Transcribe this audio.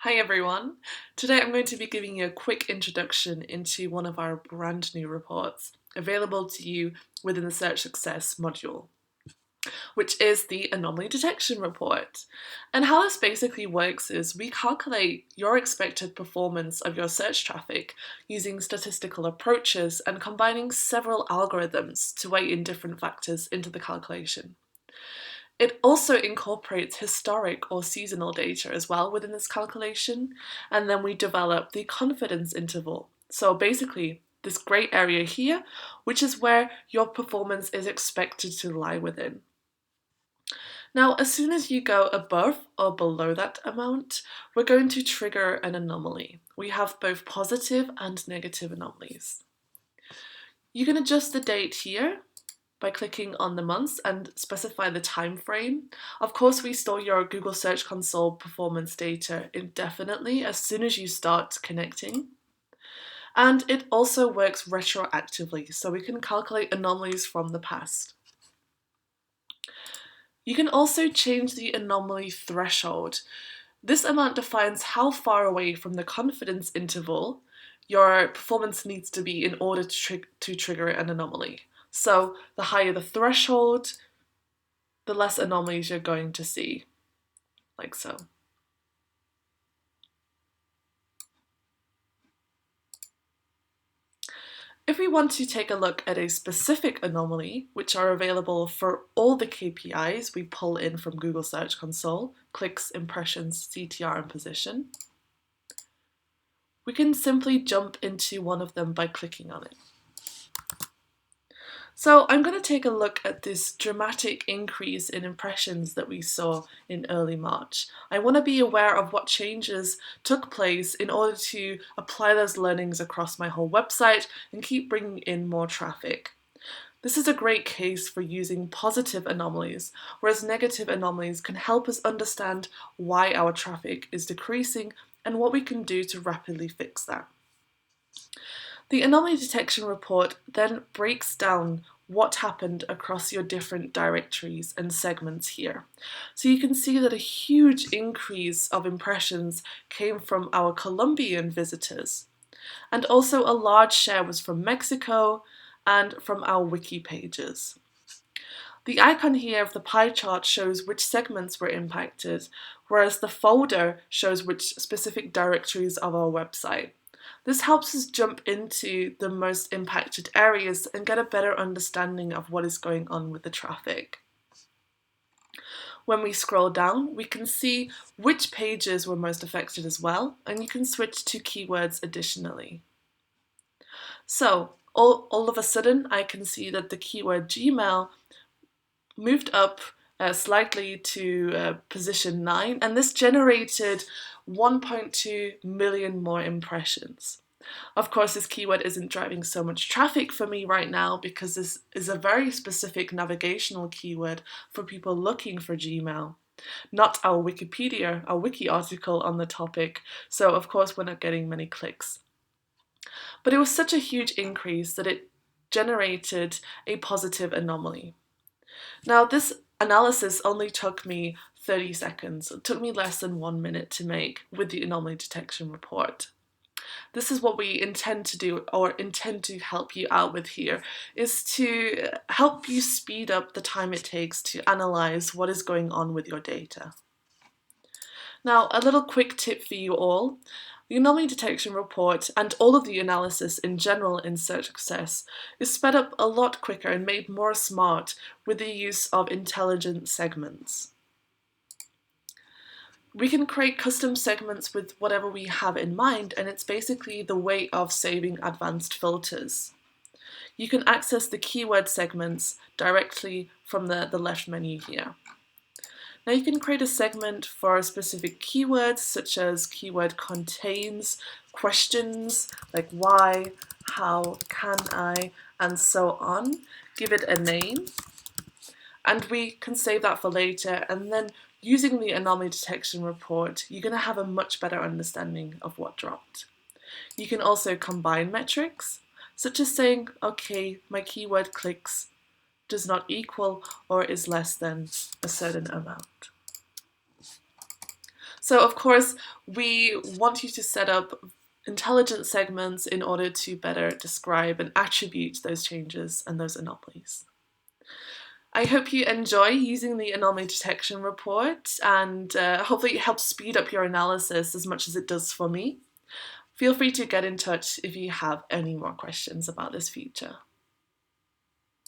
Hi everyone! Today I'm going to be giving you a quick introduction into one of our brand new reports available to you within the Search Success module, which is the Anomaly Detection Report. And how this basically works is we calculate your expected performance of your search traffic using statistical approaches and combining several algorithms to weigh in different factors into the calculation. It also incorporates historic or seasonal data as well within this calculation, and then we develop the confidence interval. So basically, this grey area here, which is where your performance is expected to lie within. Now, as soon as you go above or below that amount, we're going to trigger an anomaly. We have both positive and negative anomalies. You can adjust the date here by clicking on the months and specify the time frame. Of course, we store your Google Search Console performance data indefinitely as soon as you start connecting. And it also works retroactively, so we can calculate anomalies from the past. You can also change the anomaly threshold. This amount defines how far away from the confidence interval your performance needs to be in order to trigger an anomaly. So the higher the threshold, the less anomalies you're going to see, like so. If we want to take a look at a specific anomaly, which are available for all the KPIs we pull in from Google Search Console, clicks, impressions, CTR, and position, we can simply jump into one of them by clicking on it. So I'm going to take a look at this dramatic increase in impressions that we saw in early March. I want to be aware of what changes took place in order to apply those learnings across my whole website and keep bringing in more traffic. This is a great case for using positive anomalies, whereas negative anomalies can help us understand why our traffic is decreasing and what we can do to rapidly fix that. The anomaly detection report then breaks down what happened across your different directories and segments here. So you can see that a huge increase of impressions came from our Colombian visitors, and also a large share was from Mexico and from our wiki pages. The icon here of the pie chart shows which segments were impacted, whereas the folder shows which specific directories of our website. This helps us jump into the most impacted areas and get a better understanding of what is going on with the traffic. When we scroll down, we can see which pages were most affected as well, and you can switch to keywords additionally. So, all of a sudden, I can see that the keyword Gmail moved up slightly to position 9, and this generated 1.2 million more impressions. Of course, this keyword isn't driving so much traffic for me right now because this is a very specific navigational keyword for people looking for Gmail, not our Wikipedia, our wiki article on the topic, so of course we're not getting many clicks. But it was such a huge increase that it generated a positive anomaly. Now, this analysis only took me 30 seconds. It took me less than 1 minute to make with the anomaly detection report. This is what we intend to do, or intend to help you out with here, is to help you speed up the time it takes to analyze what is going on with your data. Now, a little quick tip for you all. The anomaly detection report and all of the analysis in general in Search Success is sped up a lot quicker and made more smart with the use of intelligent segments. We can create custom segments with whatever we have in mind, and it's basically the way of saving advanced filters. You can access the keyword segments directly from the left menu here. Now you can create a segment for specific keywords such as keyword contains, questions like why, how, can I, and so on. Give it a name, and we can save that for later, and then using the anomaly detection report, you're going to have a much better understanding of what dropped. You can also combine metrics, such as saying, okay, my keyword clicks does not equal or is less than a certain amount. So of course, we want you to set up intelligent segments in order to better describe and attribute those changes and those anomalies. I hope you enjoy using the anomaly detection report, and hopefully it helps speed up your analysis as much as it does for me. Feel free to get in touch if you have any more questions about this feature.